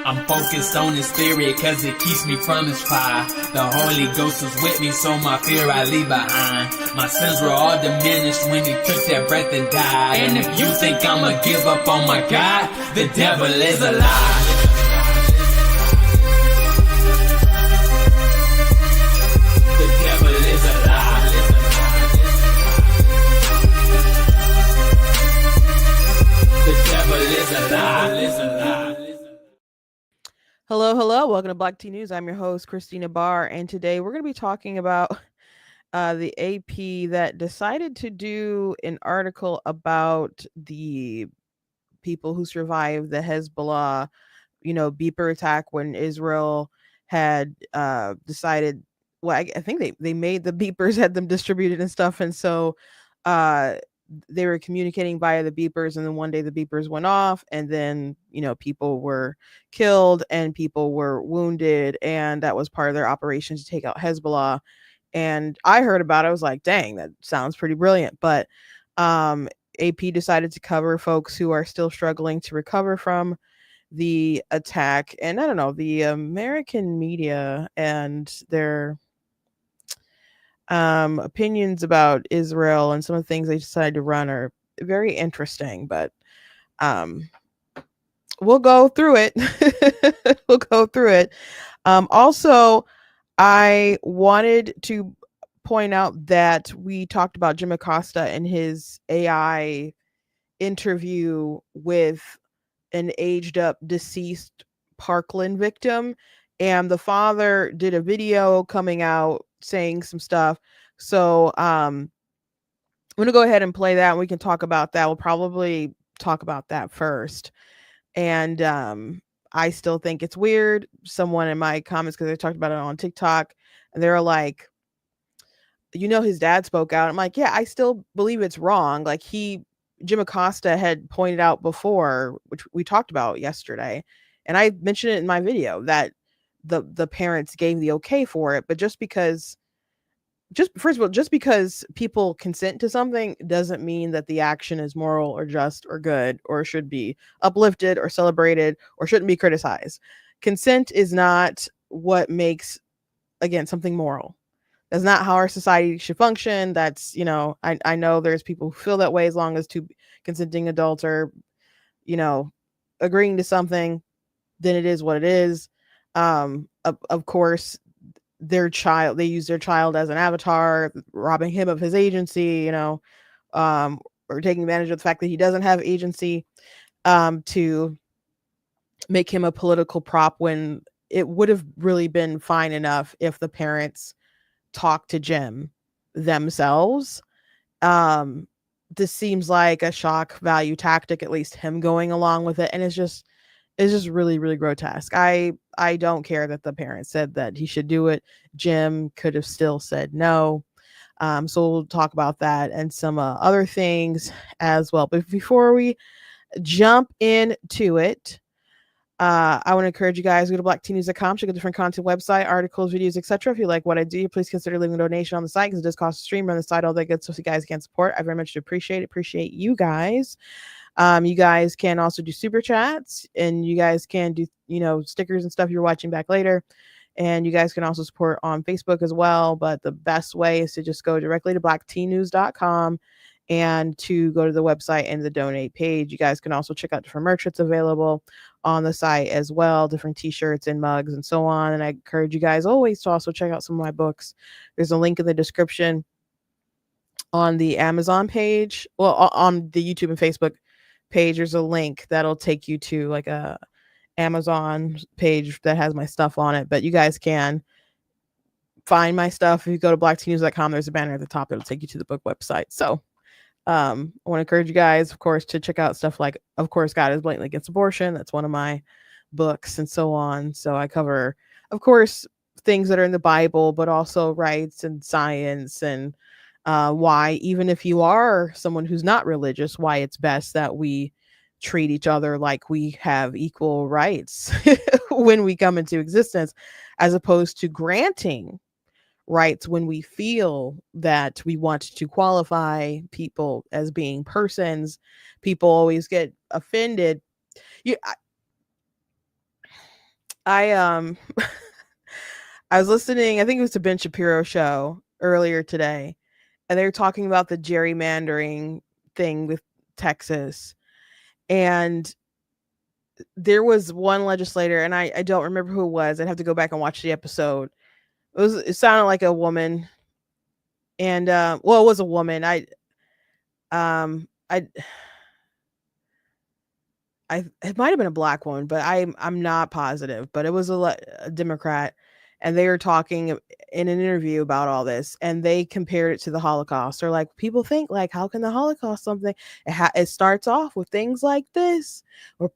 I'm focused on his spirit cause it keeps me from his fire. The Holy Ghost is with me, so my fear I leave behind. My sins were all diminished when he took that breath and died. And if you think I'ma give up on my God, the devil is a lie. The devil is a lie. The devil is a lie. Hello, welcome to Black Tea News. I'm your host, Christina Barr, and today we're going to be talking about the AP that decided to do an article about the people who survived the Hezbollah, beeper attack when Israel had decided. Well, I think they made the beepers, had them distributed and stuff, and so uh, they were communicating via the beepers, and then one day the beepers went off, and then people were killed and people were wounded, and that was part of their operation to take out Hezbollah. And I heard about it, I was like, dang, that sounds pretty brilliant. But AP decided to cover folks who are still struggling to recover from the attack. And I don't know, the American media and their opinions about Israel and some of the things they decided to run are very interesting, but we'll go through it. We'll go through it. Also, I wanted to point out that we talked about Jim Acosta and his AI interview with an aged up deceased Parkland victim, and the father did a video coming out saying some stuff. So I'm gonna go ahead and play that and we can talk about that. We'll probably talk about that first. And I still think it's weird. Someone in my comments, because I talked about it on TikTok, and they're like, his dad spoke out. I'm like, yeah, I still believe it's wrong. Like Jim Acosta had pointed out before, which we talked about yesterday, and I mentioned it in my video, that the parents gave the okay for it. But just because people consent to something doesn't mean that the action is moral or just or good or should be uplifted or celebrated or shouldn't be criticized. Consent is not what makes, again, something moral. That's not how our society should function. That's, I know there's people who feel that way. As long as two consenting adults are, agreeing to something, then it is what it is. Of course, they use their child as an avatar, robbing him of his agency, or taking advantage of the fact that he doesn't have agency, to make him a political prop, when it would have really been fine enough if the parents talk to Jim themselves. This seems like a shock value tactic, at least him going along with it, and it's just really, really grotesque. I don't care that the parents said that he should do it. Jim could have still said no. So we'll talk about that and some other things as well. But before we jump into it, I want to encourage you guys, go to blacktnews.com, check out different content, website, articles, videos, etc. If you like what I do, please consider leaving a donation on the site, because it does cost a stream, run the site, all that good stuff. So you guys can support, I very much appreciate you guys. You guys can also do super chats, and you guys can do, stickers and stuff you're watching back later. And you guys can also support on Facebook as well. But the best way is to just go directly to blacktnews.com and to go to the website and the donate page. You guys can also check out different merch that's available on the site as well, different t-shirts and mugs and so on. And I encourage you guys always to also check out some of my books. There's a link in the description on the Amazon page. Well, on the YouTube and Facebook page, there's a link that'll take you to like a Amazon page that has my stuff on it. But you guys can find my stuff if you go to blacktnews.com. There's a banner at the top that'll take you to the book website. So I want to encourage you guys, of course, to check out stuff like, of course, God is Blatantly Against Abortion. That's one of my books and so on. So I cover, of course, things that are in the Bible, but also rights and science, and why, even if you are someone who's not religious, why it's best that we treat each other like we have equal rights when we come into existence, as opposed to granting rights when we feel that we want to qualify people as being persons. People always get offended. I I was listening, I think it was to Ben Shapiro show earlier today, and they were talking about the gerrymandering thing with Texas. And there was one legislator, and I don't remember who it was. I'd have to go back and watch the episode. It sounded like a woman, and well, it was a woman. I it might have been a black woman, but I'm not positive. But it was a Democrat, and they were talking in an interview about all this, and they compared it to the Holocaust. They're like, people think like, how can the Holocaust something? It starts off with things like this,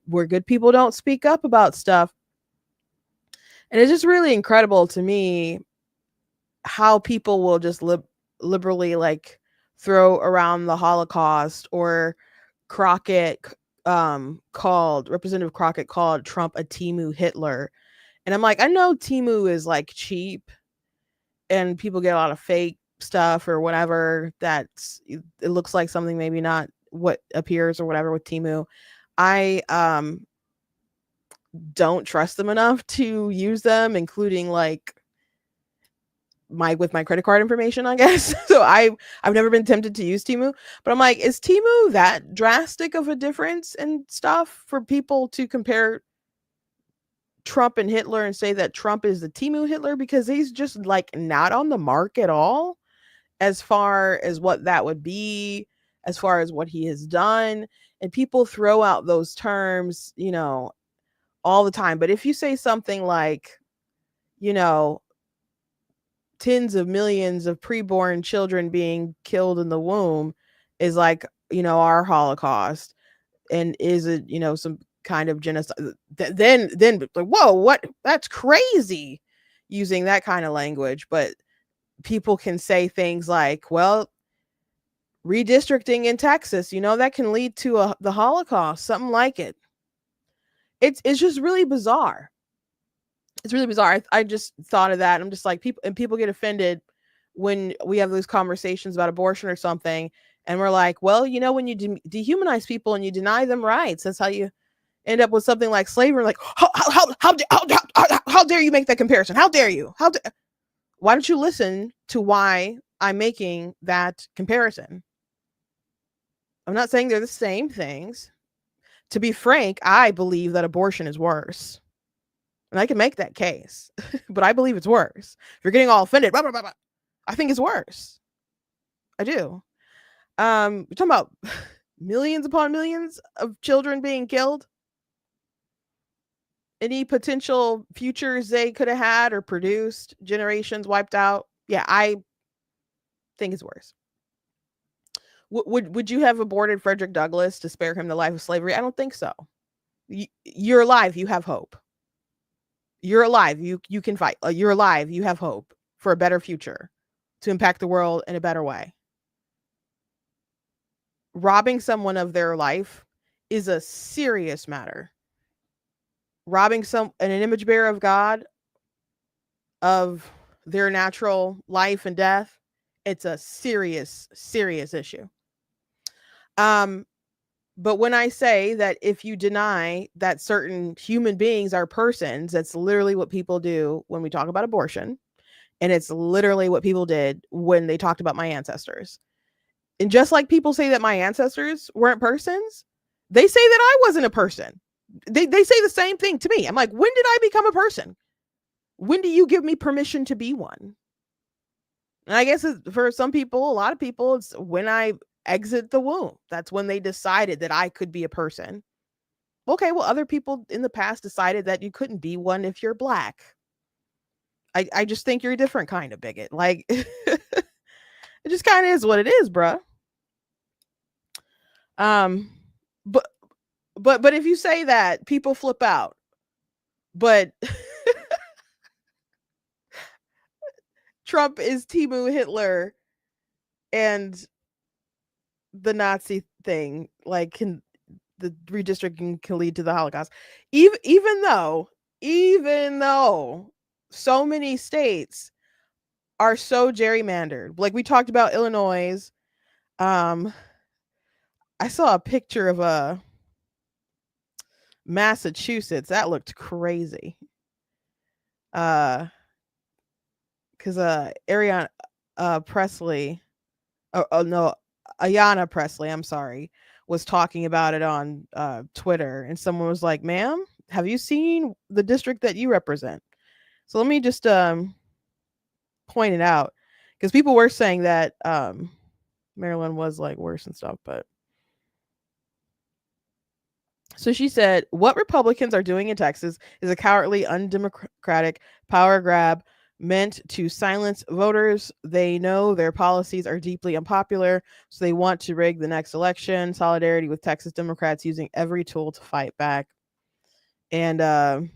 where good people don't speak up about stuff, and it's just really incredible to me how people will just liberally like throw around the Holocaust, or Crockett called Representative Crockett called Trump a Timu Hitler. And I'm like, I know Timu is like cheap and people get a lot of fake stuff or whatever it looks like something maybe not what appears or whatever with Timu. I don't trust them enough to use them, including like my credit card information, I guess. So I've never been tempted to use Timu, but I'm like, is Timu that drastic of a difference in stuff for people to compare Trump and Hitler and say that Trump is the Timu Hitler, because he's just like not on the mark at all as far as what that would be, as far as what he has done. And people throw out those terms, all the time. But if you say something like, you know, tens of millions of preborn children being killed in the womb is like, our Holocaust, and is it, some kind of genocide, then like, whoa, what? That's crazy, using that kind of language. But people can say things like, well, redistricting in Texas, that can lead to the Holocaust, something like it. It's just really bizarre. It's really bizarre. I just thought of that. I'm just like, people get offended when we have those conversations about abortion or something, and we're like, well, when you dehumanize people and you deny them rights, that's how you end up with something like slavery. Like, how dare you make that comparison? How dare you? Why don't you listen to why I'm making that comparison? I'm not saying they're the same things. To be frank, I believe that abortion is worse. And I can make that case, but I believe it's worse. If you're getting all offended, blah, blah, blah, blah, I think it's worse. I do. We're talking about millions upon millions of children being killed. Any potential futures they could have had or produced, generations wiped out. Yeah, I think it's worse. Would you have aborted Frederick Douglass to spare him the life of slavery? I don't think so. You're alive. You have hope. You're alive. You can fight. You're alive. You have hope for a better future, to impact the world in a better way. Robbing someone of their life is a serious matter. Robbing an image bearer of God of their natural life and death, it's a serious, serious issue. But when I say that if you deny that certain human beings are persons, that's literally what people do when we talk about abortion. And it's literally what people did when they talked about my ancestors. And just like people say that my ancestors weren't persons, they say that I wasn't a person. They say the same thing to me. I'm like, when did I become a person? When do you give me permission to be one? And I guess for some people, a lot of people, it's when I exit the womb. That's when they decided that I could be a person. Okay, well, other people in the past decided that you couldn't be one if you're black. I just think you're a different kind of bigot. Like, it just kind of is what it is, bruh. But if you say that, people flip out. But Trump is Timu Hitler, and the Nazi thing, like, the redistricting can lead to the Holocaust. Even though so many states are so gerrymandered, like we talked about Illinois. I saw a picture of Massachusetts that looked crazy. uh because Ariana Presley, oh no, Ayanna Presley, I'm sorry, was talking about it on Twitter, and someone was like, "Ma'am, have you seen the district that you represent?" So let me just point it out, because people were saying that Maryland was like worse and stuff, but so she said, "What Republicans are doing in Texas is a cowardly, undemocratic power grab meant to silence voters. They know their policies are deeply unpopular, so they want to rig the next election. Solidarity with Texas Democrats using every tool to fight back." And the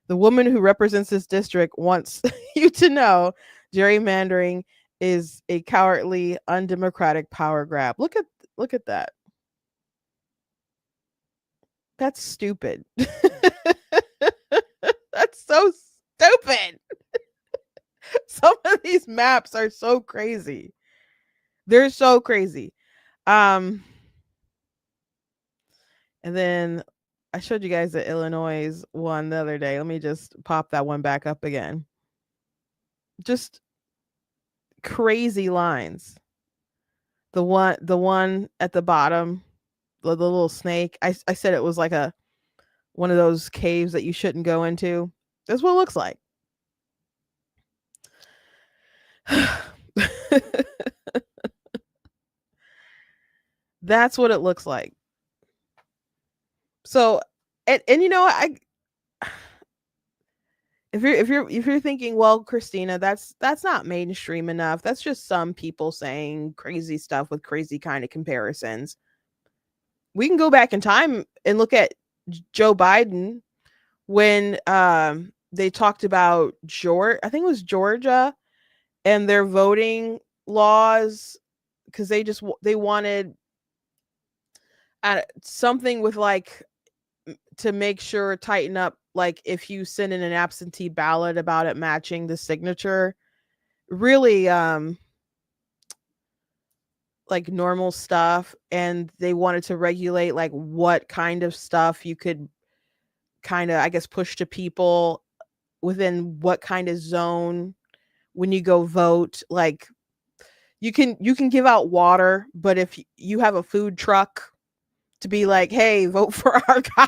woman who represents this district wants you to know gerrymandering is a cowardly, undemocratic power grab. Look at that. That's stupid. That's so stupid. Some of these maps are so crazy. They're so crazy. Um and then I showed you guys the Illinois one the other day. Let me just pop that one back up again. Just crazy lines. The one at the bottom, the little snake. I said it was like a one of those caves that you shouldn't go into. That's what it looks like. That's what it looks like. So, and you know, I if you're thinking, well, Christina, that's not mainstream enough. That's just some people saying crazy stuff with crazy kind of comparisons. We can go back in time and look at Joe Biden when they talked about I think it was Georgia, and their voting laws, because they wanted something with like to make sure tighten up, like if you send in an absentee ballot, about it matching the signature. Really like normal stuff, and they wanted to regulate like what kind of stuff you could kind of, I guess, push to people within what kind of zone when you go vote. Like you can give out water, but if you have a food truck, to be like, hey, vote for our guy,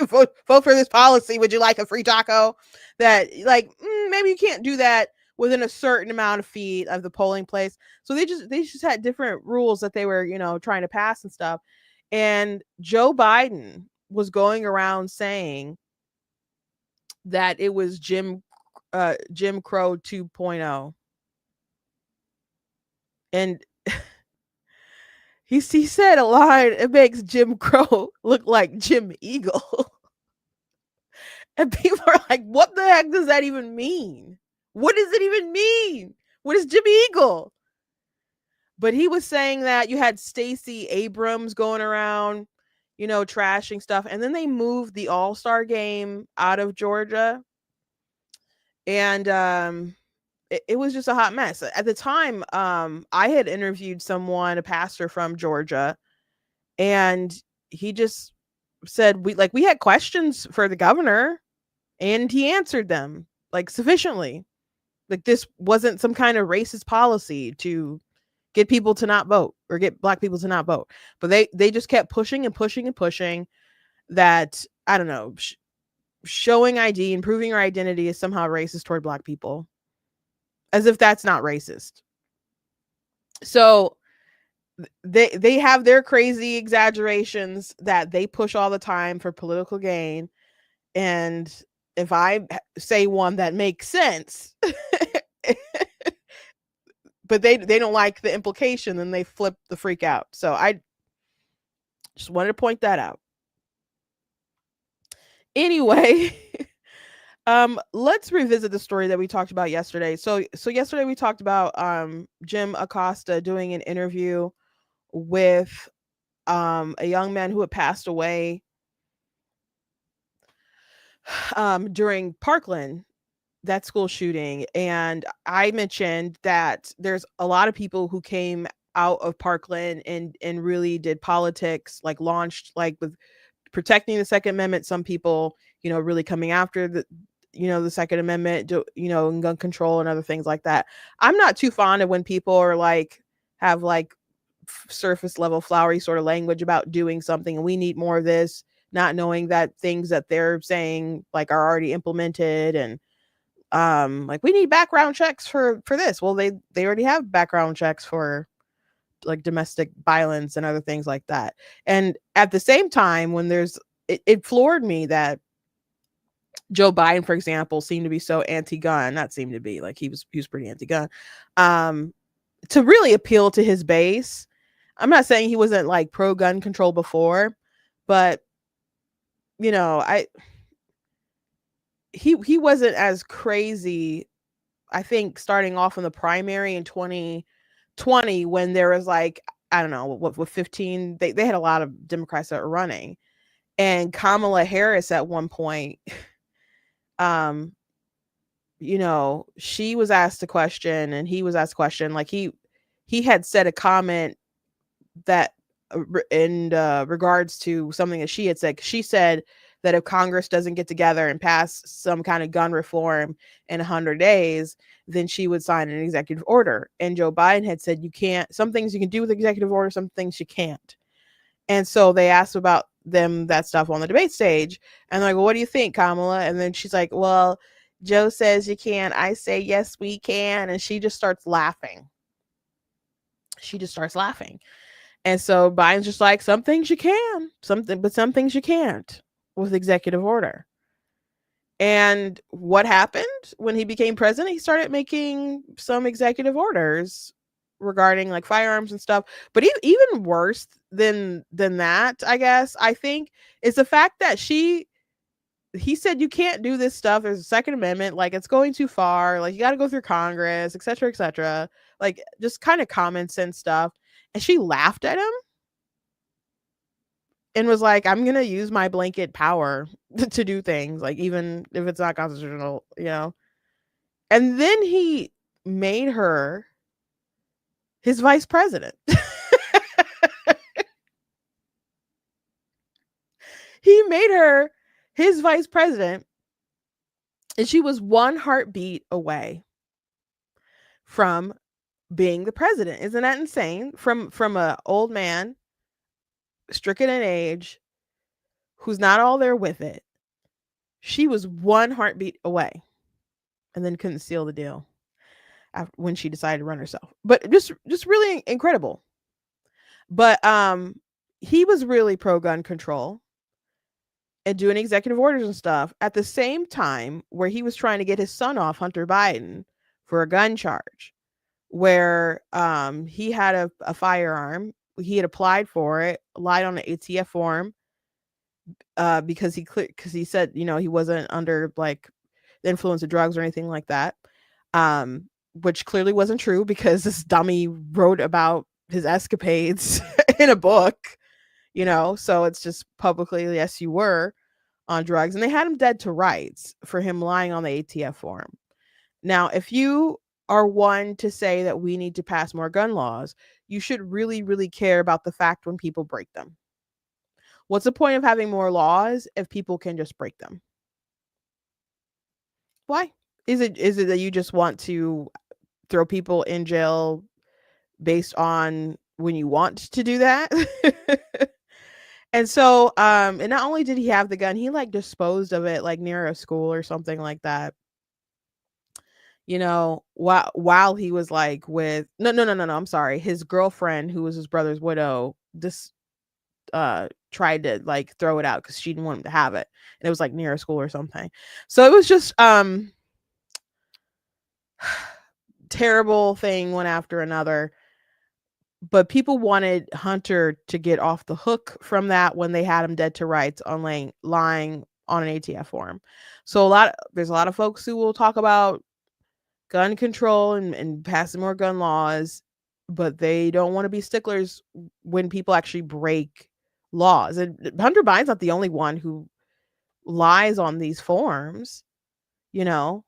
vote for this policy. Would you like a free taco? That like maybe you can't do that within a certain amount of feet of the polling place. So they just had different rules that they were trying to pass and stuff. And Joe Biden was going around saying that it was Jim Crow 2.0, and he said a line, it makes Jim Crow look like Jim Eagle. And people are like, what the heck does that even mean? What does it even mean? What is Jim Eagle? But he was saying that you had Stacey Abrams going around, trashing stuff. And then they moved the All-Star game out of Georgia. And it was just a hot mess. At the time, I had interviewed someone, a pastor from Georgia, and he just said we had questions for the governor, and he answered them like sufficiently. Like this wasn't some kind of racist policy to get people to not vote or get black people to not vote. But they just kept pushing and pushing and pushing that, I don't know, showing ID and proving your identity is somehow racist toward black people, as if that's not racist. So they have their crazy exaggerations that they push all the time for political gain. And if I say one that makes sense, but they don't like the implication, then they flip the freak out. So I just wanted to point that out. Anyway, let's revisit the story that we talked about yesterday. So yesterday we talked about Jim Acosta doing an interview with a young man who had passed away during Parkland, that school shooting. And I mentioned that there's a lot of people who came out of Parkland and really did politics, like launched like with protecting the Second Amendment, some people, really coming after the Second Amendment, and gun control and other things like that. I'm not too fond of when people are like, have like surface level flowery sort of language about doing something and we need more of this, not knowing that things that they're saying like are already implemented. And like, we need background checks for this. Well, they already have background checks for like domestic violence and other things like that. And at the same time, when it floored me that Joe Biden, for example, seemed to be so anti-gun. Not seemed to be, like, he was pretty anti-gun. To really appeal to his base. I'm not saying he wasn't like pro gun control before, but I he wasn't as crazy. I think starting off in the primary in 2020, when there was like, I don't know what 15, they had a lot of Democrats that were running, and Kamala Harris at one point, um, she was asked a question and he was asked a question. Like, he had said a comment that in regards to something that she had said. She said that if Congress doesn't get together and pass some kind of gun reform in 100 days, then she would sign an executive order. And Joe Biden had said, you can't, some things you can do with executive order, some things you can't. And so they asked about them that stuff on the debate stage. And like, well, what do you think, Kamala? And then she's like, well, Joe says you can. I say, yes, we can. And she just starts laughing. And so Biden's just like, some things you can, but some things you can't with executive order. And what happened when he became president? He started making some executive orders regarding like firearms and stuff. But even worse than that, I guess, I think, is the fact that he said, you can't do this stuff. There's a Second Amendment. Like, it's going too far. Like, you got to go through Congress, et cetera, et cetera. Like, just kind of common sense stuff. And she laughed at him and was like, I'm going to use my blanket power to do things, like, even if it's not constitutional. And then he made her his vice president. He made her his vice president, and she was one heartbeat away from being the president. Isn't that insane? From a old man, stricken in age, who's not all there with it. She was one heartbeat away, and then couldn't seal the deal when she decided to run herself. But just really incredible. But he was really pro gun control and doing executive orders and stuff at the same time where he was trying to get his son off, Hunter Biden, for a gun charge, where he had a firearm. He had applied for it, lied on an ATF form, because he said, he wasn't under like the influence of drugs or anything like that, which clearly wasn't true because this dummy wrote about his escapades in a book, so it's just publicly, yes, you were on drugs. And they had him dead to rights for him lying on the ATF form. Now, if you are one to say that we need to pass more gun laws, you should really, really care about the fact when people break them. What's the point of having more laws if people can just break them? Why? Is it that you just want to throw people in jail based on when you want to do that? And so, and not only did he have the gun, he like disposed of it like near a school or something like that. While he was like with no, I'm sorry, his girlfriend, who was his brother's widow, tried to like throw it out because she didn't want him to have it, and it was like near a school or something. So it was just terrible thing one after another. But people wanted Hunter to get off the hook from that when they had him dead to rights on lying on an ATF form. So there's a lot of folks who will talk about gun control and passing more gun laws, but they don't want to be sticklers when people actually break laws. And Hunter Biden's not the only one who lies on these forms, or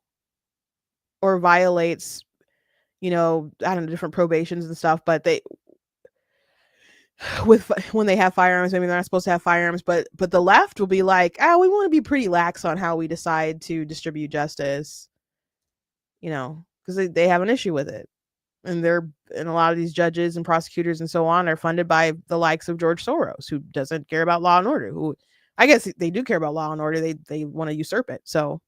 violates, I don't know, different probations and stuff. But with when they have firearms. Maybe they're not supposed to have firearms, but the left will be like, oh, we want to be pretty lax on how we decide to distribute justice, because they have an issue with it. And a lot of these judges and prosecutors and so on are funded by the likes of George Soros, who doesn't care about law and order, who I guess they do care about law and order. They want to usurp it. So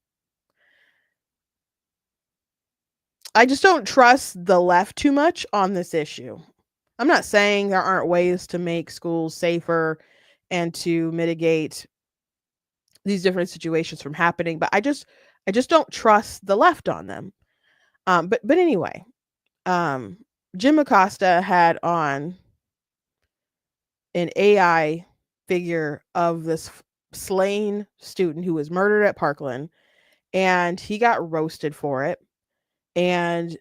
I just don't trust the left too much on this issue. I'm not saying there aren't ways to make schools safer and to mitigate these different situations from happening, but I just don't trust the left on them. But anyway, Jim Acosta had on an AI figure of this slain student who was murdered at Parkland, and he got roasted for it. And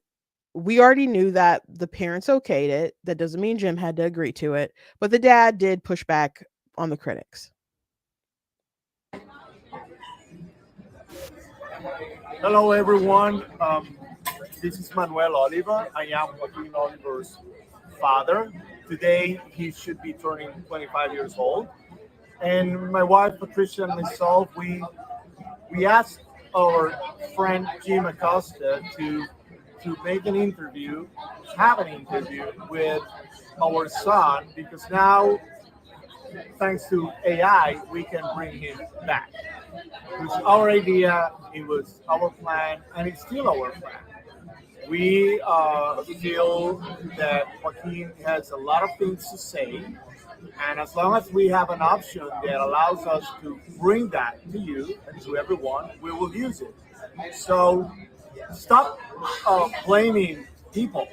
we already knew that the parents okayed it. That doesn't mean Jim had to agree to it, but the dad did push back on the critics. Hello, everyone. This is Manuel Oliva. I am Joaquin Oliver's father. Today, he should be turning 25 years old. And my wife, Patricia, and myself, we asked our friend Jim Acosta to make an interview, have an interview with our son, because now, thanks to AI, we can bring him back. It was our idea, it was our plan, and it's still our plan. We feel that Joaquin has a lot of things to say, and as long as we have an option that allows us to bring that to you and to everyone, we will use it. So stop blaming people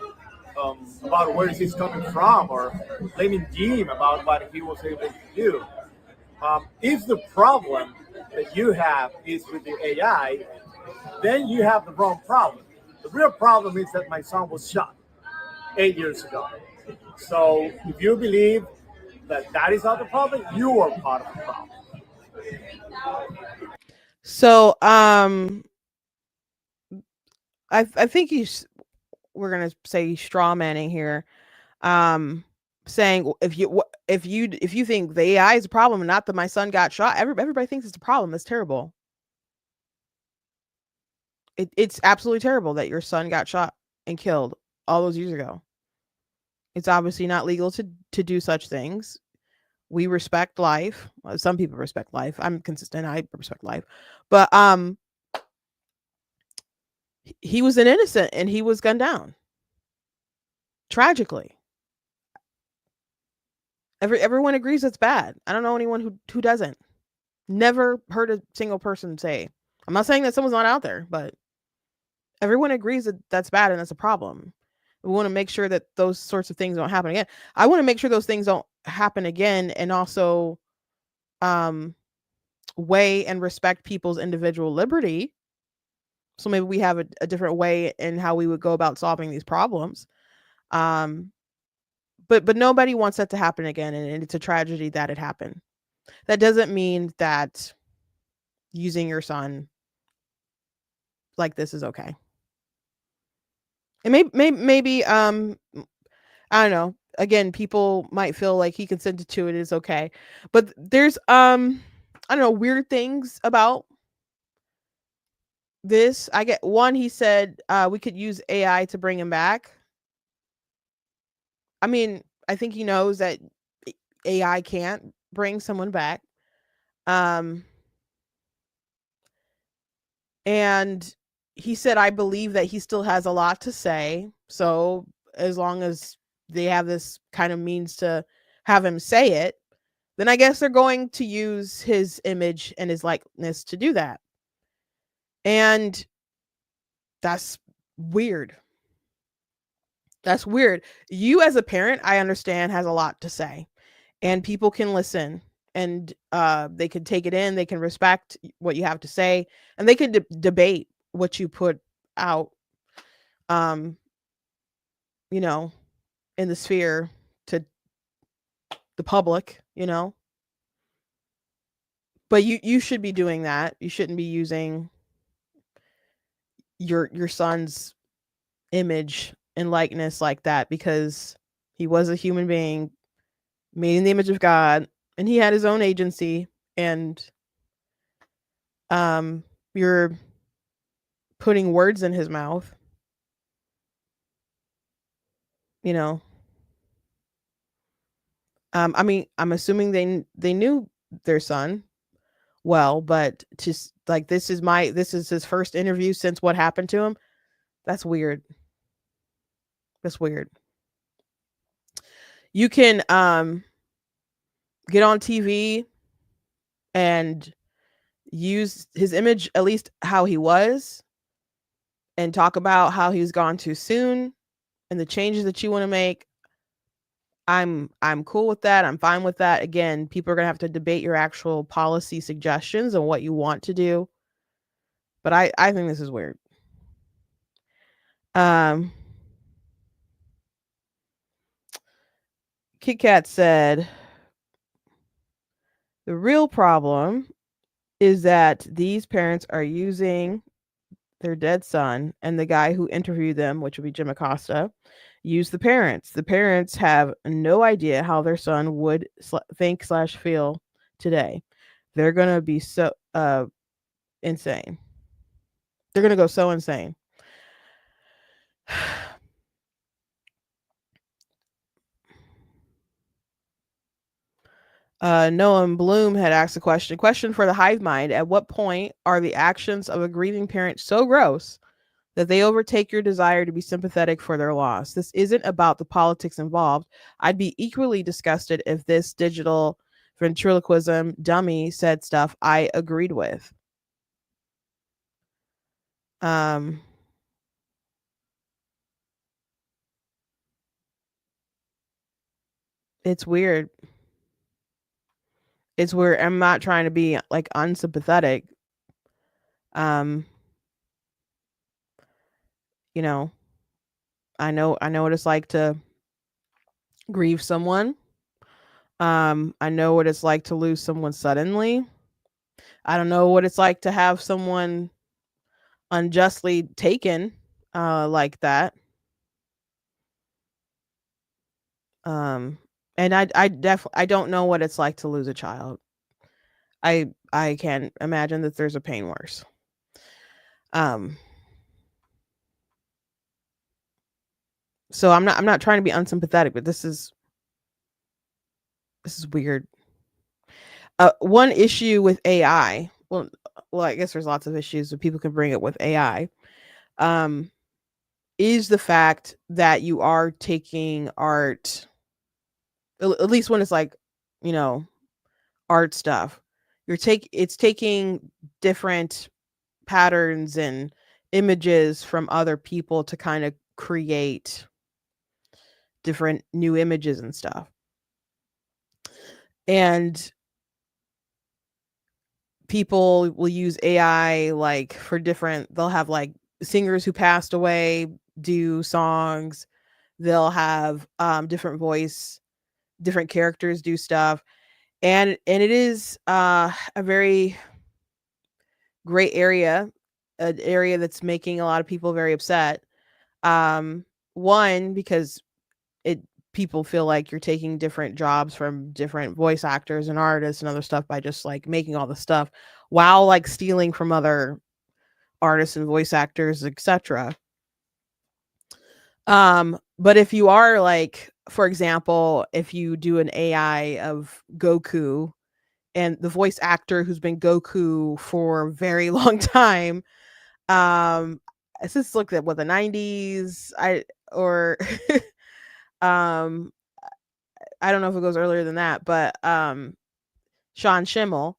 about where he's coming from, or blaming Jim about what he was able to do. If the problem that you have is with the AI, then you have the wrong problem. The real problem is that my son was shot 8 years ago. So if you believe that that is not the problem, you are part of the problem. So I think we're gonna say straw manning here, saying if you think the AI is a problem and not that my son got shot, everybody thinks it's a problem. It's terrible. It's absolutely terrible that your son got shot and killed all those years ago. It's obviously not legal to do such things. We respect life. Well, some people respect life. I'm consistent. I respect life, but he was an innocent and he was gunned down tragically. Everyone agrees it's bad. I don't know anyone who doesn't. Never heard a single person say. I'm not saying that someone's not out there, but everyone agrees that that's bad and that's a problem. We want to make sure that those sorts of things don't happen again. I want to make sure those things don't happen again, and also weigh and respect people's individual liberty. So maybe we have a different way in how we would go about solving these problems. But nobody wants that to happen again, and it's a tragedy that it happened. That doesn't mean that using your son like this is okay. And maybe I don't know. Again, people might feel like he consented to it is okay. But there's I don't know, weird things about this. I get one, he said we could use AI to bring him back. I mean, I think he knows that AI can't bring someone back. Um and he said I believe that he still has a lot to say. So as long as they have this kind of means to have him say it, then I guess they're going to use his image and his likeness to do that. And that's weird. That's weird. You as a parent, I understand, has a lot to say, and people can listen, and they can take it in, they can respect what you have to say, and they can debate what you put out, um, you know, in the sphere to the public, But you should be doing that. You shouldn't be using your son's image and likeness like that, because he was a human being made in the image of God, and he had his own agency, and you're putting words in his mouth, you know. I mean, I'm assuming they knew their son well, but just like this is his first interview since what happened to him. That's weird. That's weird. You can get on TV and use his image, at least how he was, and talk about how he's gone too soon and the changes that you want to make. I'm cool with that. I'm fine with that. Again, people are going to have to debate your actual policy suggestions and what you want to do. But I think this is weird. Kit Kat said the real problem is that these parents are using their dead son, and the guy who interviewed them, which would be Jim Acosta, used the parents. The parents have no idea how their son would think/feel today. They're gonna be so insane. They're gonna go so insane. Noam Bloom had asked a question for the hive mind. At what point are the actions of a grieving parent so gross that they overtake your desire to be sympathetic for their loss? This isn't about the politics involved. I'd be equally disgusted if this digital ventriloquism dummy said stuff I agreed with. It's weird. It's weird. I'm not trying to be like unsympathetic. You know, I know what it's like to grieve someone. I know what it's like to lose someone suddenly. I don't know what it's like to have someone unjustly taken like that. And I don't know what it's like to lose a child. I can't imagine that there's a pain worse. So I'm not trying to be unsympathetic, but this is weird. One issue with AI, well, I guess there's lots of issues that people can bring up with AI, is the fact that you are taking art, at least when it's like, you know, art stuff. It's taking different patterns and images from other people to kind of create different new images and stuff. And people will use AI like for different, they'll have like singers who passed away do songs. They'll have different characters do stuff. And it is a very great area, an area that's making a lot of people very upset. One, because people feel like you're taking different jobs from different voice actors and artists and other stuff by just like making all the stuff while like stealing from other artists and voice actors, etc. But if you are like, for example, if you do an AI of Goku and the voice actor who's been Goku for a very long time, I just looked at what the 90s, um I don't know if it goes earlier than that, but Sean Schimmel,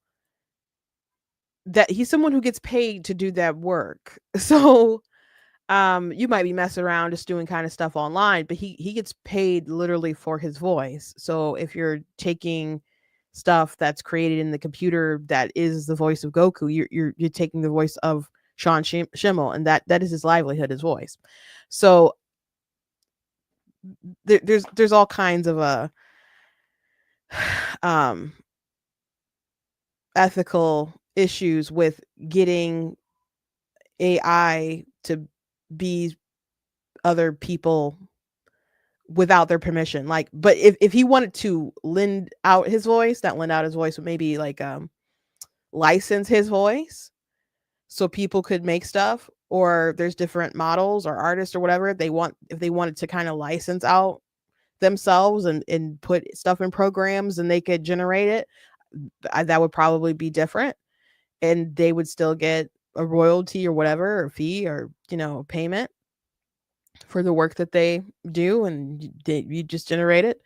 that he's someone who gets paid to do that work. So you might be messing around just doing kind of stuff online, but he gets paid literally for his voice. So if you're taking stuff that's created in the computer that is the voice of Goku, you're taking the voice of Sean Schimmel, and that is his livelihood, his voice. So there's all kinds of ethical issues with getting AI to be other people without their permission. Like, but if he wanted to lend out his voice, not lend out his voice, but maybe like license his voice so people could make stuff, or there's different models or artists or whatever they want, if they wanted to kind of license out themselves and put stuff in programs and they could generate it, that would probably be different, and they would still get a royalty or whatever, or fee, or payment for the work that they do, and you just generate it,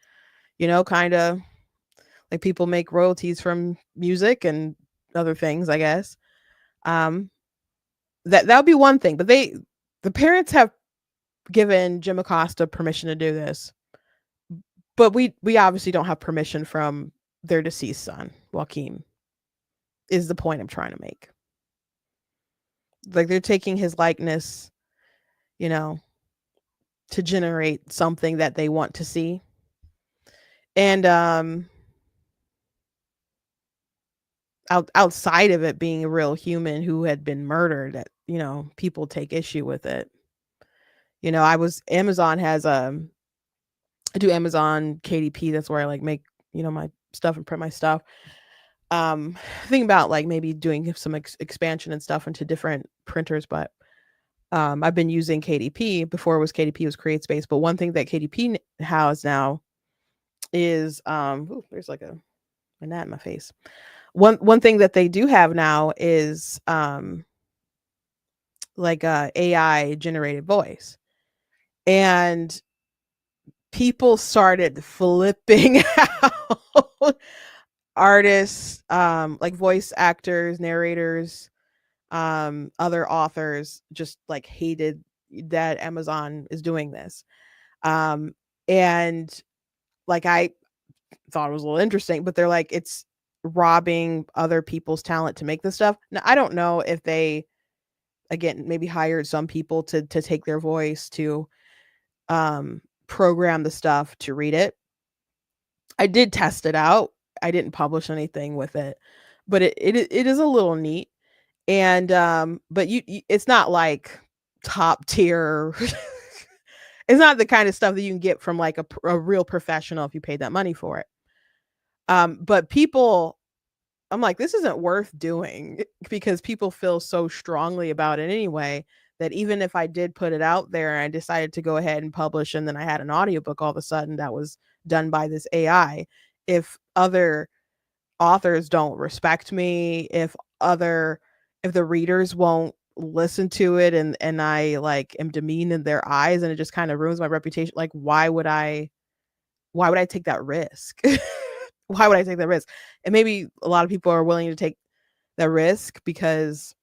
kind of like people make royalties from music and other things, I guess. um that would be one thing, but the parents have given Jim Acosta permission to do this, but we obviously don't have permission from their deceased son, Joaquin, is the point I'm trying to make. Like, they're taking his likeness, you know, to generate something that they want to see. And outside of it being a real human who had been murdered, that people take issue with it. Amazon has I do Amazon KDP. That's where I like make my stuff and print my stuff. Thinking about like maybe doing some expansion and stuff into different printers, but I've been using KDP. Before it was KDP, it was CreateSpace. But one thing that KDP has now is there's like a gnat in my face. One thing that they do have now is like a AI generated voice, and people started flipping out. Artists, like voice actors, narrators, other authors just like hated that Amazon is doing this. And like, I thought it was a little interesting, but they're like, it's robbing other people's talent to make this stuff. Now, I don't know if they, again, maybe hired some people to take their voice to program the stuff to read it. I did test it out. I didn't publish anything with it, but it is a little neat. And but it's not like top tier. It's not the kind of stuff that you can get from like a real professional if you paid that money for it. But people, I'm like, this isn't worth doing, because people feel so strongly about it anyway, that even if I did put it out there and I decided to go ahead and publish, and then I had an audiobook all of a sudden that was done by this AI, if other authors don't respect me, if the readers won't listen to it, and I like am demeaned in their eyes, and it just kind of ruins my reputation, like why would I take that risk? Why would I take that risk? And maybe a lot of people are willing to take that risk because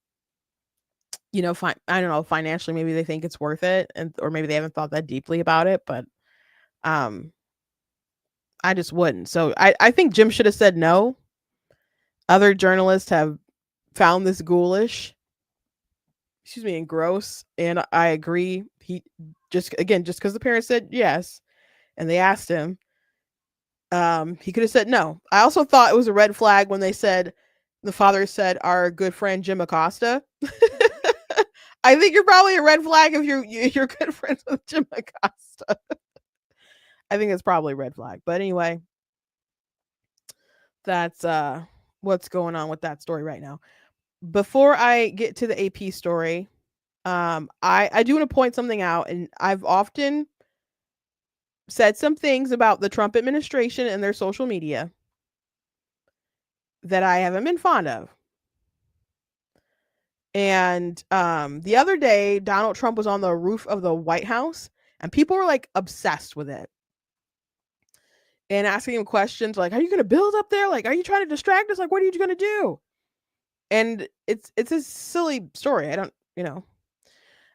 I don't know, financially maybe they think it's worth it, or maybe they haven't thought that deeply about it, but I just wouldn't. So I think Jim should have said no. Other journalists have found this ghoulish, and gross, and I agree. He just because the parents said yes and they asked him, he could have said no. I also thought it was a red flag when the father said, our good friend Jim Acosta. I think you're probably a red flag if you're good friends with Jim Acosta. I think it's probably a red flag. But anyway, that's what's going on with that story right now. Before I get to the AP story, I do want to point something out, and I've often said some things about the Trump administration and their social media that I haven't been fond of. And the other day, Donald Trump was on the roof of the White House, and people were like obsessed with it and asking him questions like, are you going to build up there? Like, are you trying to distract us? Like, what are you going to do? And it's a silly story. I don't,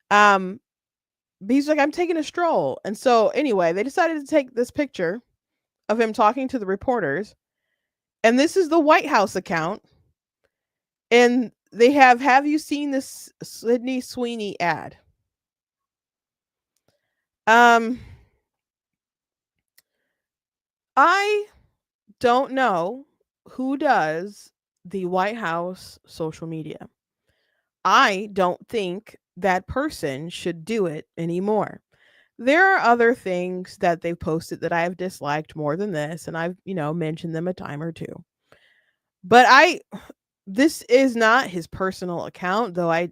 but he's like, I'm taking a stroll. And so anyway, they decided to take this picture of him talking to the reporters. And this is the White House account. And they have you seen this Sydney Sweeney ad? I don't know who does the White House social media. I don't think that person should do it anymore. There are other things that they've posted that I have disliked more than this, and I've, mentioned them a time or two. But this is not his personal account, though I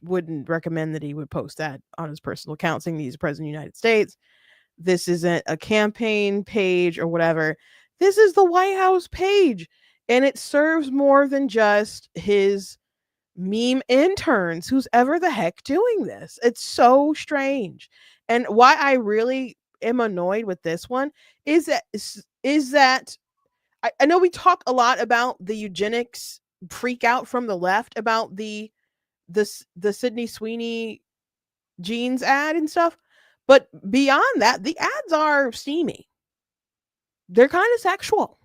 wouldn't recommend that he would post that on his personal account saying he's president of the United States. This isn't a campaign page or whatever. This is the White House page, and it serves more than just his meme interns, who's ever the heck doing this. It's so strange. And why I really am annoyed with this one is that I know we talk a lot about the eugenics freak out from the left about the Sydney Sweeney jeans ad and stuff, but beyond that, the ads are steamy. They're kind of sexual.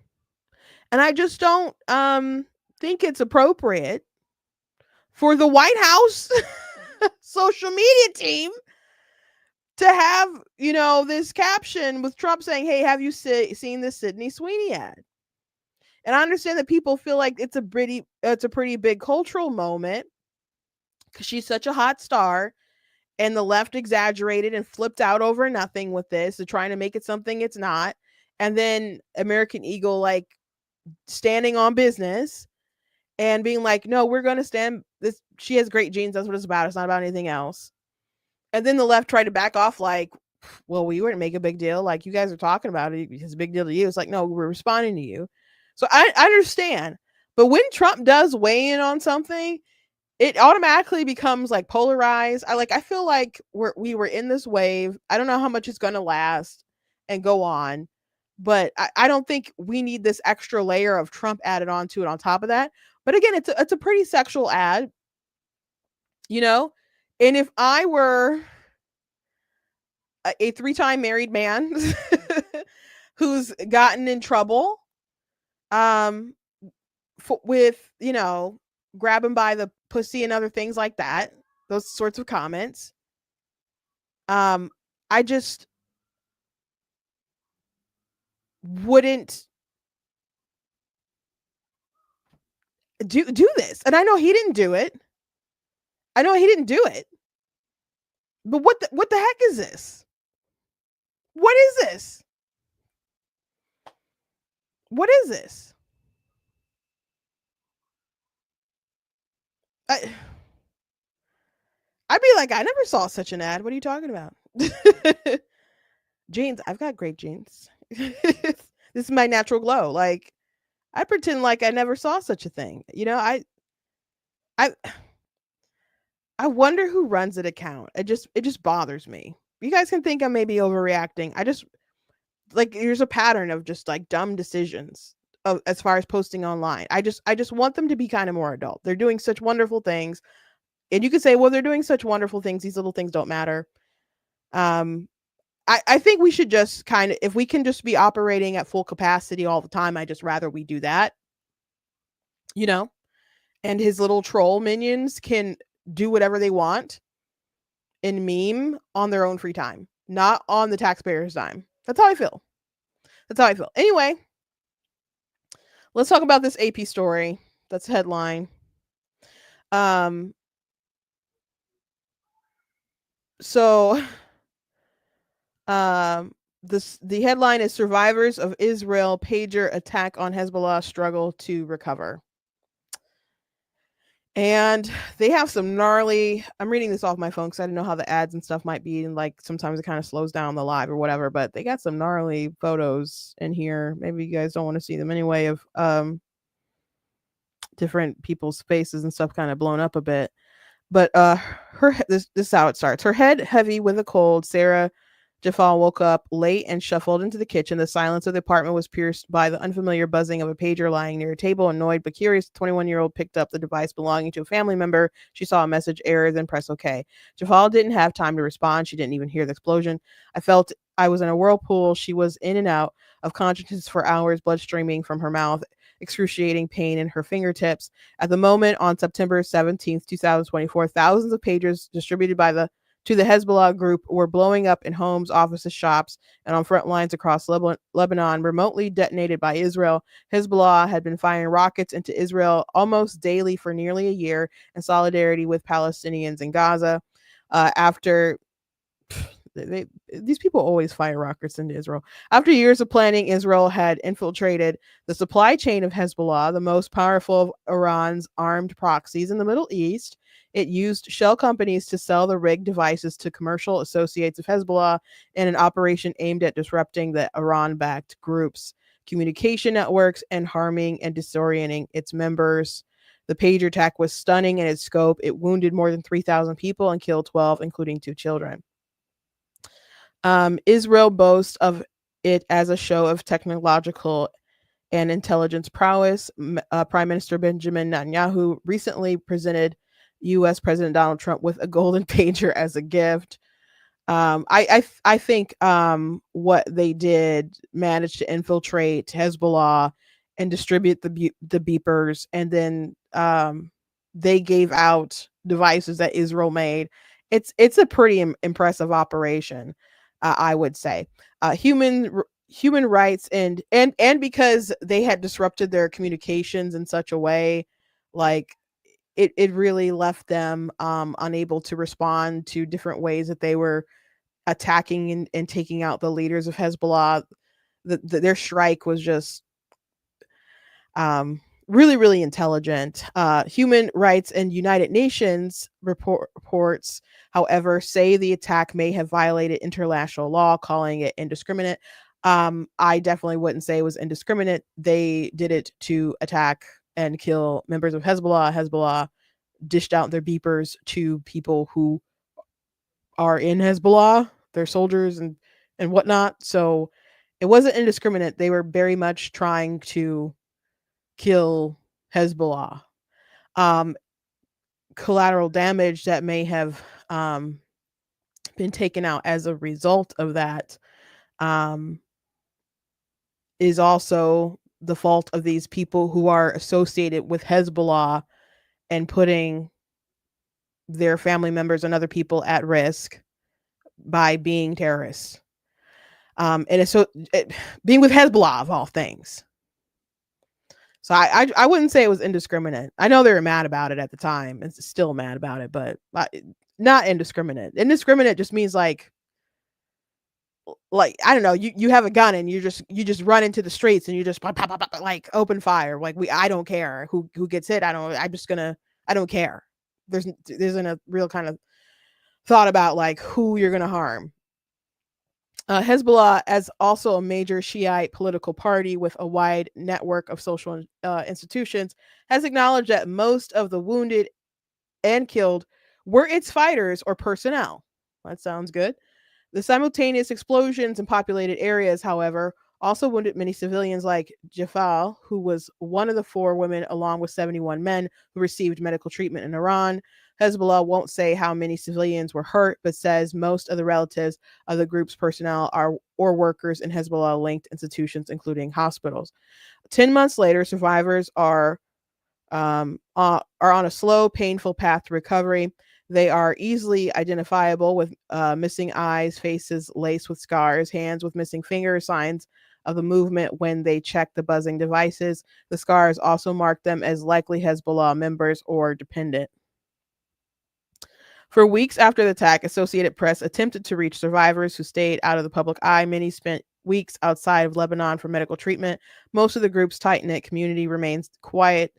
And I just don't think it's appropriate for the White House social media team to have, this caption with Trump saying, "Hey, have you seen this Sydney Sweeney ad?" And I understand that people feel like it's a pretty big cultural moment because she's such a hot star, and the left exaggerated and flipped out over nothing with this. They're trying to make it something it's not. And then American Eagle, like, standing on business and being like, "No, we're going to stand this. She has great genes. That's what it's about. It's not about anything else." And then the left tried to back off, like, "Well, we wouldn't make a big deal. Like, you guys are talking about it. It's a big deal to you." It's like, "No, we're responding to you." So I understand. But when Trump does weigh in on something, it automatically becomes like polarized. I feel like we were in this wave. I don't know how much it's going to last and go on, but I don't think we need this extra layer of Trump added onto it on top of that. But again, it's a pretty sexual ad, and if I were a 3-time married man who's gotten in trouble with, grab him by the pussy and other things like that, those sorts of comments, I just wouldn't do this. And I know he didn't do it. But what the heck is this? What is this? What is this? I'd be like, "I never saw such an ad. What are you talking about?" Jeans. I've got great jeans. This is my natural glow. Like, I pretend like I never saw such a thing. I I wonder who runs that account. It just bothers me. You guys can think I may be overreacting. I just, like, there's a pattern of just like dumb decisions as far as posting online. I just want them to be kind of more adult. They're doing such wonderful things. And you could say, well, they're doing such wonderful things. These little things don't matter. I think we should just kind of, if we can just be operating at full capacity all the time, I just rather we do that, and his little troll minions can do whatever they want and meme on their own free time, not on the taxpayers' dime. That's how I feel. Anyway, let's talk about this AP story. That's headline. So the headline is "Survivors of Israel pager attack on Hezbollah struggle to recover." And they have some gnarly, I'm reading this off my phone because I didn't know how the ads and stuff might be, and like sometimes it kind of slows down the live or whatever, but they got some gnarly photos in here. Maybe you guys don't want to see them anyway, of different people's faces and stuff kind of blown up a bit. But this is how it starts. Her head heavy with a cold, Sarah Jafal woke up late and shuffled into the kitchen. The silence of the apartment was pierced by the unfamiliar buzzing of a pager lying near a table. Annoyed but curious, the 21-year-old picked up the device belonging to a family member. She saw a message, error, then press OK. Jafal didn't have time to respond. She didn't even hear the explosion. "I felt I was in a whirlpool." She was in and out of consciousness for hours, blood streaming from her mouth, excruciating pain in her fingertips. At the moment, on September 17th, 2024, thousands of pagers distributed to the Hezbollah group were blowing up in homes, offices, shops, and on front lines across Lebanon, remotely detonated by Israel. Hezbollah had been firing rockets into Israel almost daily for nearly a year in solidarity with Palestinians in Gaza. After These people always fire rockets into Israel. After years of planning, Israel had infiltrated the supply chain of Hezbollah, the most powerful of Iran's armed proxies in the Middle East. It used shell companies to sell the rigged devices to commercial associates of Hezbollah in an operation aimed at disrupting the Iran-backed group's communication networks and harming and disorienting its members. The pager attack was stunning in its scope. It wounded more than 3,000 people and killed 12, including 2 children. Israel boasts of it as a show of technological and intelligence prowess. Prime Minister Benjamin Netanyahu recently presented U.S. President Donald Trump with a golden pager as a gift. I think what they did managed to infiltrate Hezbollah and distribute the beepers, and then they gave out devices that Israel made. It's a pretty impressive operation, I would say. Human rights and because they had disrupted their communications in such a way, like it really left them unable to respond to different ways that they were attacking and taking out the leaders of Hezbollah. Their strike was just really, really intelligent. Human Rights and United Nations reports, however, say the attack may have violated international law, calling it indiscriminate. I definitely wouldn't say it was indiscriminate. They did it to attack and kill members of Hezbollah. Hezbollah dished out their beepers to people who are in Hezbollah, their soldiers and whatnot. So it wasn't indiscriminate. They were very much trying to kill Hezbollah. Collateral damage that may have been taken out as a result of that is also the fault of these people who are associated with Hezbollah and putting their family members and other people at risk by being terrorists. And so being with Hezbollah of all things. So I wouldn't say it was indiscriminate. I know they were mad about it at the time and still mad about it, but not indiscriminate. Indiscriminate just means like I don't know, you have a gun and you just run into the streets and you just pop, like open fire. Like I don't care who gets hit. I don't care. There isn't a real kind of thought about like who you're gonna harm. Hezbollah, as also a major Shiite political party with a wide network of social institutions, has acknowledged that most of the wounded and killed were its fighters or personnel. That sounds good. The simultaneous explosions in populated areas, however, also wounded many civilians like Jafal, who was one of the 4 women along with 71 men who received medical treatment in Iran. Hezbollah won't say how many civilians were hurt, but says most of the relatives of the group's personnel or workers in Hezbollah-linked institutions, including hospitals. 10 months later, survivors are on a slow, painful path to recovery. They are easily identifiable with missing eyes, faces laced with scars, hands with missing fingers, signs of the movement when they check the buzzing devices. The scars also mark them as likely Hezbollah members or dependent. For weeks after the attack, Associated Press attempted to reach survivors who stayed out of the public eye. Many spent weeks outside of Lebanon for medical treatment. Most of the group's tight-knit community remains quiet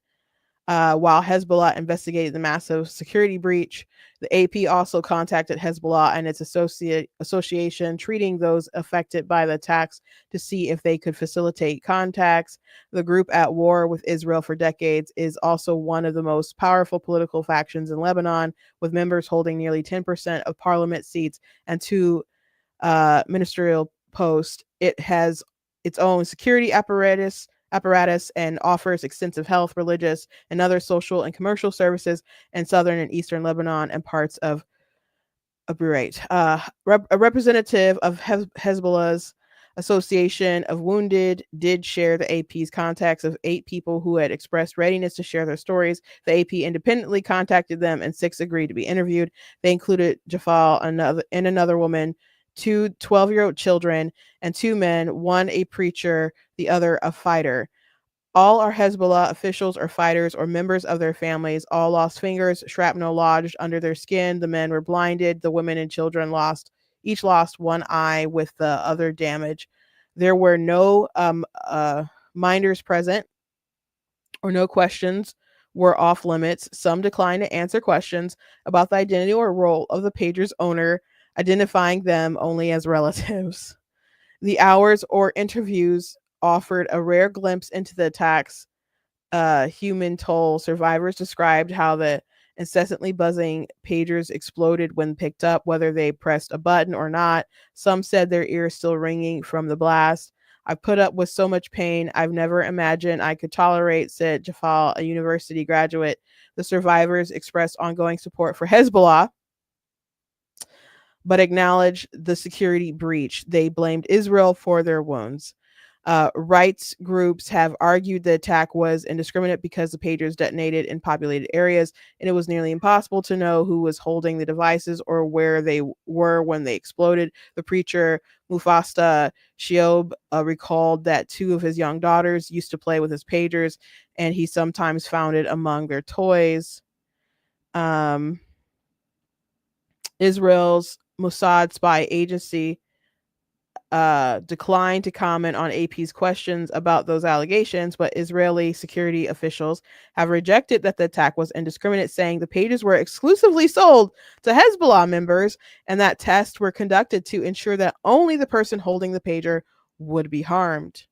while Hezbollah investigated the massive security breach. The AP also contacted Hezbollah and its association treating those affected by the attacks to see if they could facilitate contacts. The group, at war with Israel for decades, is also one of the most powerful political factions in Lebanon, with members holding nearly 10% of parliament seats and 2 ministerial posts. It has its own security apparatus and offers extensive health, religious, and other social and commercial services in southern and eastern Lebanon and parts of Beirut. A representative of Hezbollah's Association of Wounded did share the AP's contacts of 8 people who had expressed readiness to share their stories. The AP independently contacted them, and 6 agreed to be interviewed. They included Jafal, another woman, 2 12-year-old children, and 2 men, one a preacher, the other a fighter. All are Hezbollah officials or fighters or members of their families. All lost fingers, shrapnel lodged under their skin. The men were blinded. The women and children lost each lost one eye with the other damaged. There were no minders present, or no questions were off limits. Some declined to answer questions about the identity or role of the pager's owner, identifying them only as relatives. The hours or interviews offered a rare glimpse into the attack's human toll. Survivors described how the incessantly buzzing pagers exploded when picked up, whether they pressed a button or not. Some said their ears still ringing from the blast. I put up with so much pain I've never imagined I could tolerate, said Jafal, a university graduate. The survivors expressed ongoing support for Hezbollah, but acknowledged the security breach. They blamed Israel for their wounds. Rights groups have argued the attack was indiscriminate because the pagers detonated in populated areas, and it was nearly impossible to know who was holding the devices or where they were when they exploded. The preacher Mufasta Shiob recalled that two of his young daughters used to play with his pagers, and he sometimes found it among their toys. Israel's Mossad spy agency declined to comment on AP's questions about those allegations, but Israeli security officials have rejected that the attack was indiscriminate, saying the pages were exclusively sold to Hezbollah members and that tests were conducted to ensure that only the person holding the pager would be harmed.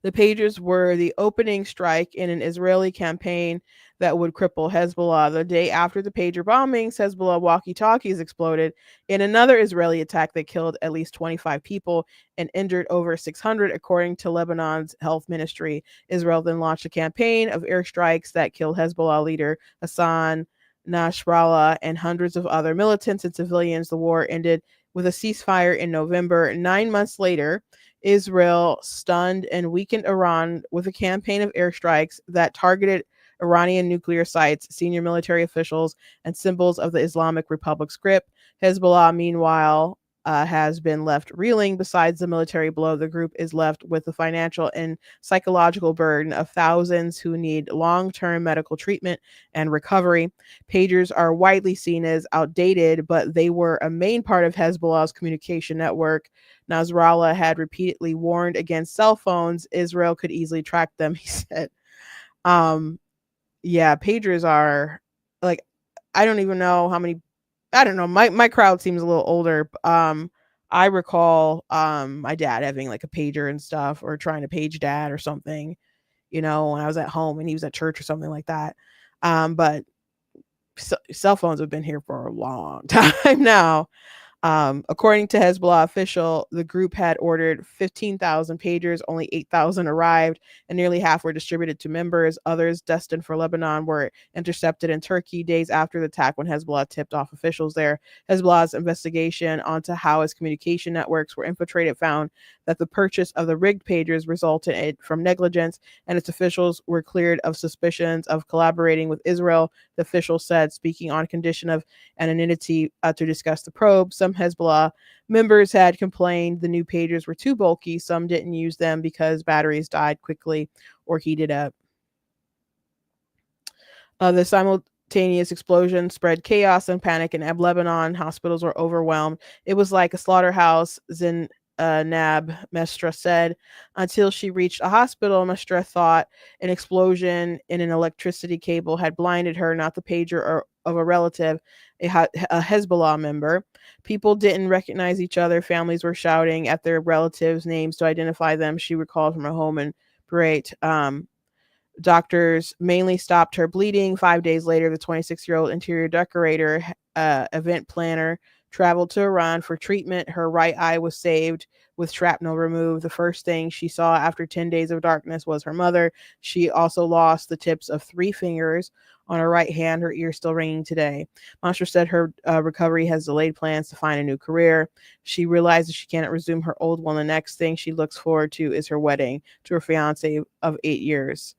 The pagers were the opening strike in an Israeli campaign that would cripple Hezbollah. The day after the pager bombings, Hezbollah walkie-talkies exploded in another Israeli attack that killed at least 25 people and injured over 600, according to Lebanon's health ministry. Israel then launched a campaign of airstrikes that killed Hezbollah leader Hassan Nasrallah and hundreds of other militants and civilians. The war ended with a ceasefire in November. 9 months later, Israel stunned and weakened Iran with a campaign of airstrikes that targeted Iranian nuclear sites, senior military officials, and symbols of the Islamic Republic's grip. Hezbollah, meanwhile, has been left reeling. Besides the military blow, the group is left with the financial and psychological burden of thousands who need long-term medical treatment and recovery. Pagers are widely seen as outdated, but they were a main part of Hezbollah's communication network. Nasrallah had repeatedly warned against cell phones. Israel could easily track them, he said. Yeah, pagers are like, I don't even know how many. I don't know. My crowd seems a little older. I recall my dad having like a pager and stuff, or trying to page dad or something, when I was at home and he was at church or something like that. But cell phones have been here for a long time now. According to Hezbollah official, the group had ordered 15,000 pagers, only 8,000 arrived, and nearly half were distributed to members. Others destined for Lebanon were intercepted in Turkey days after the attack when Hezbollah tipped off officials there. Hezbollah's investigation onto how its communication networks were infiltrated found that the purchase of the rigged pagers resulted from negligence, and its officials were cleared of suspicions of collaborating with Israel, the official said, speaking on condition of anonymity to discuss the probe. Some Hezbollah members had complained the new pagers were too bulky. Some didn't use them because batteries died quickly or heated up. The simultaneous explosion spread chaos and panic in Lebanon. Hospitals were overwhelmed. It was like a slaughterhouse, Nab Mestra said. Until she reached a hospital, Mestra thought an explosion in an electricity cable had blinded her, not the pager of a relative, a Hezbollah member. People didn't recognize each other. Families were shouting at their relatives' names to identify them, she recalled from her home in Beirut. Doctors mainly stopped her bleeding. 5 days later, the 26-year-old interior decorator, event planner, traveled to Iran for treatment. Her right eye was saved with shrapnel removed. The first thing she saw after 10 days of darkness was her mother. She also lost the tips of 3 fingers on her right hand, her ear still ringing today. Monster said her recovery has delayed plans to find a new career. She realizes she cannot resume her old one. The next thing she looks forward to is her wedding to her fiance of 8 years.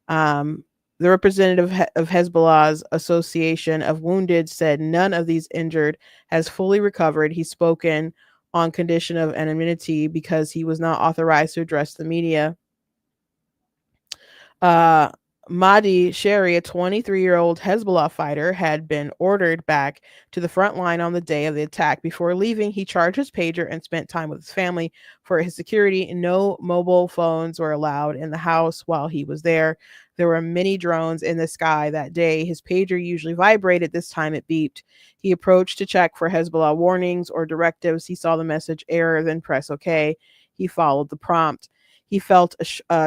The representative of Hezbollah's Association of Wounded said none of these injured has fully recovered. He's spoken on condition of anonymity because he was not authorized to address the media. Mahdi Sherry, a 23-year-old Hezbollah fighter, had been ordered back to the front line on the day of the attack. Before leaving, he charged his pager and spent time with his family for his security. No mobile phones were allowed in the house while he was there. There were many drones in the sky that day. His pager usually vibrated. This time it beeped. He approached to check for Hezbollah warnings or directives. He saw the message error, then press OK. He followed the prompt. He felt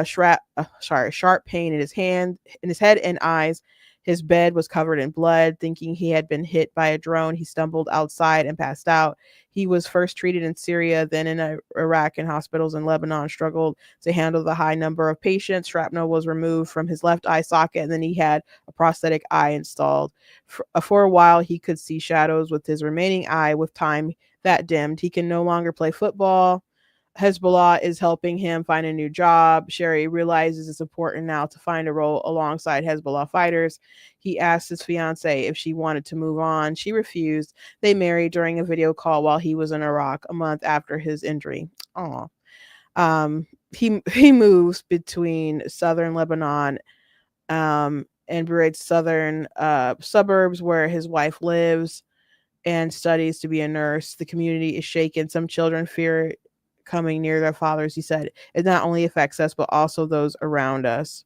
sharp pain in his hand, in his head and eyes. His bed was covered in blood. Thinking he had been hit by a drone, he stumbled outside and passed out. He was first treated in Syria, then in Iraq, and hospitals in Lebanon struggled to handle the high number of patients. Shrapnel was removed from his left eye socket, and then he had a prosthetic eye installed. For a while, he could see shadows with his remaining eye. With time, that dimmed. He can no longer play football. Hezbollah is helping him find a new job. Sherry realizes it's important now to find a role alongside Hezbollah fighters. He asked his fiancee if she wanted to move on. She refused. They married during a video call while he was in Iraq a month after his injury. Aw. He moves between southern Lebanon and Beirut's southern suburbs where his wife lives and studies to be a nurse. The community is shaken. Some children fear coming near their fathers. He said, it not only affects us, but also those around us.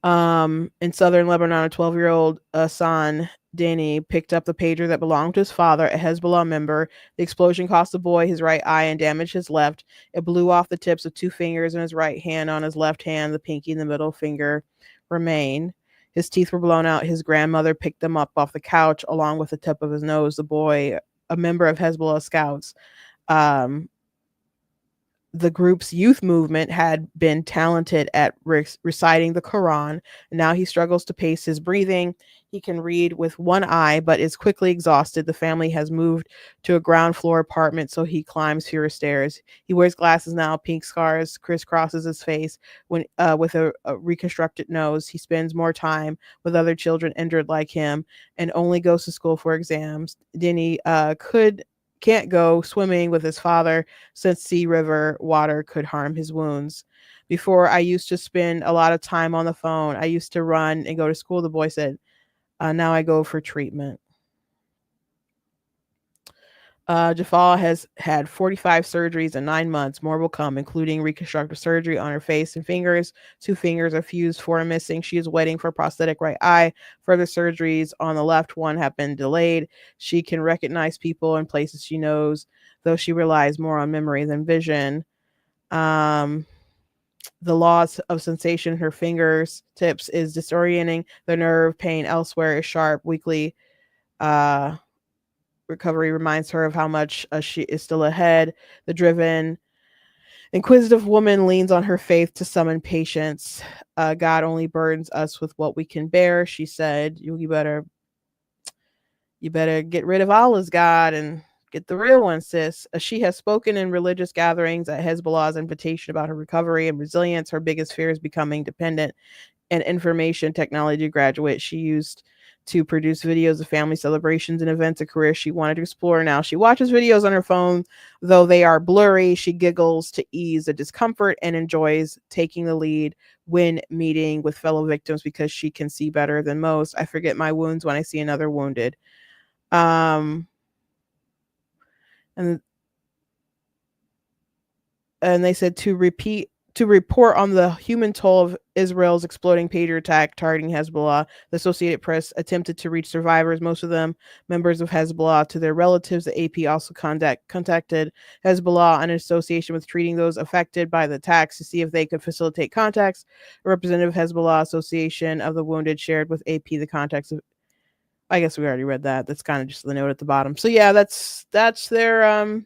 In southern Lebanon, a 12-year-old Hassan Dani picked up the pager that belonged to his father, a Hezbollah member. The explosion cost the boy his right eye and damaged his left. It blew off the tips of 2 fingers in his right hand. On his left hand, the pinky and the middle finger remain. His teeth were blown out. His grandmother picked them up off the couch along with the tip of his nose. The boy, a member of Hezbollah scouts, the group's youth movement, had been talented at reciting the Quran. Now he struggles to pace his breathing. He can read with one eye, but is quickly exhausted. The family has moved to a ground floor apartment, so he climbs fewer stairs. He wears glasses now. Pink scars crisscrosses his face when with a reconstructed nose. He spends more time with other children injured like him and only goes to school for exams. Denny can't go swimming with his father since sea river water could harm his wounds. Before, I used to spend a lot of time on the phone. I used to run and go to school, the boy said. Now I go for treatment. Jafal has had 45 surgeries in 9 months. More will come, including reconstructive surgery on her face and fingers. 2 fingers are fused, 4 are missing. She is waiting for a prosthetic right eye. Further surgeries on the left one have been delayed. She can recognize people and places she knows, though she relies more on memory than vision. The loss of sensation in her fingers tips is disorienting. The nerve pain elsewhere is sharp. Weekly recovery reminds her of how much she is still ahead. The driven, inquisitive woman leans on her faith to summon patience. God only burdens us with what we can bear, she said. You better get rid of Allah's God and get the real one, sis. She has spoken in religious gatherings at Hezbollah's invitation about her recovery and resilience. Her biggest fear is becoming dependent. An information technology graduate, she used to produce videos of family celebrations and events, a career she wanted to explore. Now she watches videos on her phone, though they are blurry. She giggles to ease the discomfort and enjoys taking the lead when meeting with fellow victims because she can see better than most. I forget my wounds when I see another wounded. And they said to report on the human toll of Israel's exploding pager attack targeting Hezbollah. The Associated Press attempted to reach survivors, most of them members of Hezbollah, to their relatives. The AP also contacted Hezbollah in association with treating those affected by the attacks to see if they could facilitate contacts. A representative of Hezbollah Association of the Wounded shared with AP the contacts of, I guess we already read that. That's kind of just the note at the bottom. So yeah, that's their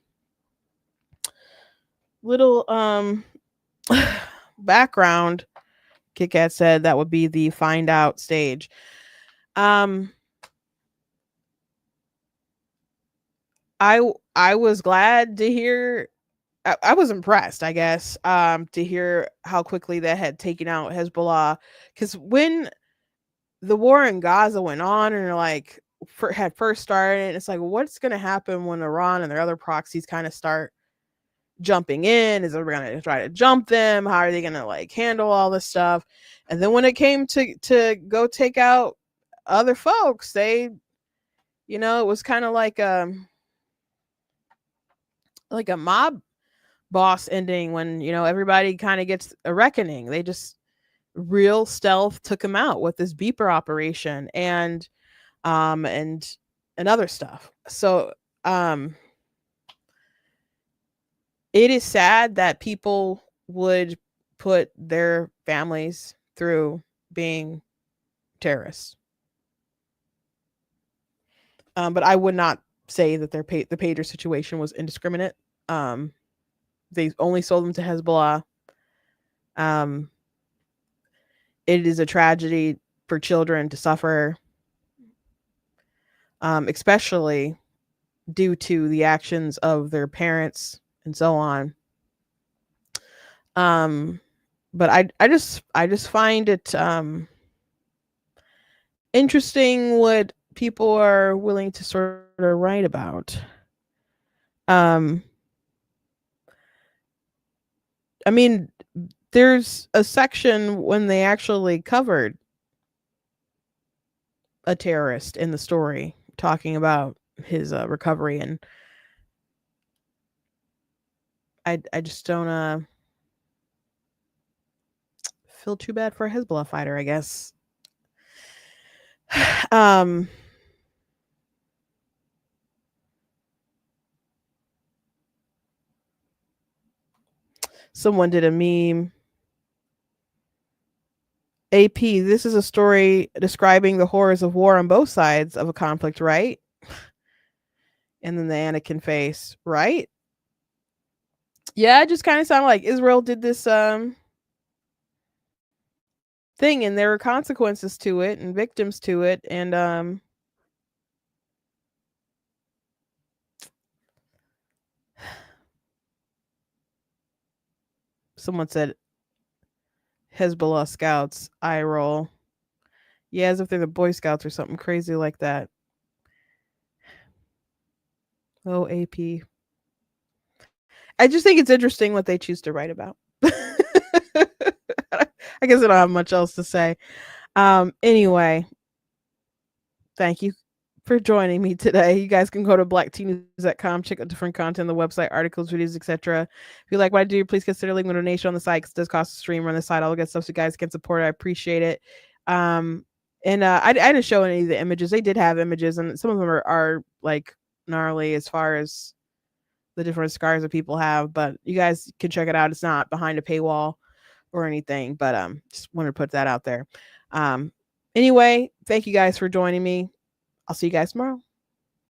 little background. Kit Kat said that would be the find out stage. I was glad to hear. I was impressed, I guess, to hear how quickly they had taken out Hezbollah. Because when the war in Gaza went on and had first started, it's like, what's going to happen when Iran and their other proxies kind of start jumping in? Is they going to try to jump them? How are they going to like handle all this stuff? And then when it came to go take out other folks, they, you know, it was kind of like a mob boss ending when, you know, everybody kind of gets a reckoning. They just real stealth took him out with this beeper operation and other stuff. So it is sad that people would put their families through being terrorists. But I would not say that the pager situation was indiscriminate. They only sold them to Hezbollah. It is a tragedy for children to suffer, especially due to the actions of their parents and so on. But I just find it interesting what people are willing to sort of write about. I mean, there's a section when they actually covered a terrorist in the story talking about his recovery, and I just don't feel too bad for a Hezbollah fighter, I guess. Someone did a meme. AP, this is a story describing the horrors of war on both sides of a conflict, right? And then the Anakin face, right? Yeah, it just kind of sounded like Israel did this thing, and there were consequences to it and victims to it, and someone said Hezbollah scouts, eye roll. Yeah, as if they're the Boy Scouts or something crazy like that. Oh, AP. I just think it's interesting what they choose to write about. I guess I don't have much else to say. Anyway, thank you for joining me today. You guys can go to blacktnews.com, check out different content on the website, articles, videos, etc. If you like what I do, please consider leaving a donation on the site, because it does cost a stream on the site. All the good stuff so you guys can support it. I appreciate it. I didn't show any of the images. They did have images, and some of them are like gnarly as far as the different scars that people have, but you guys can check it out. It's not behind a paywall or anything, but just wanted to put that out there. Anyway, thank you guys for joining me. I'll see you guys tomorrow.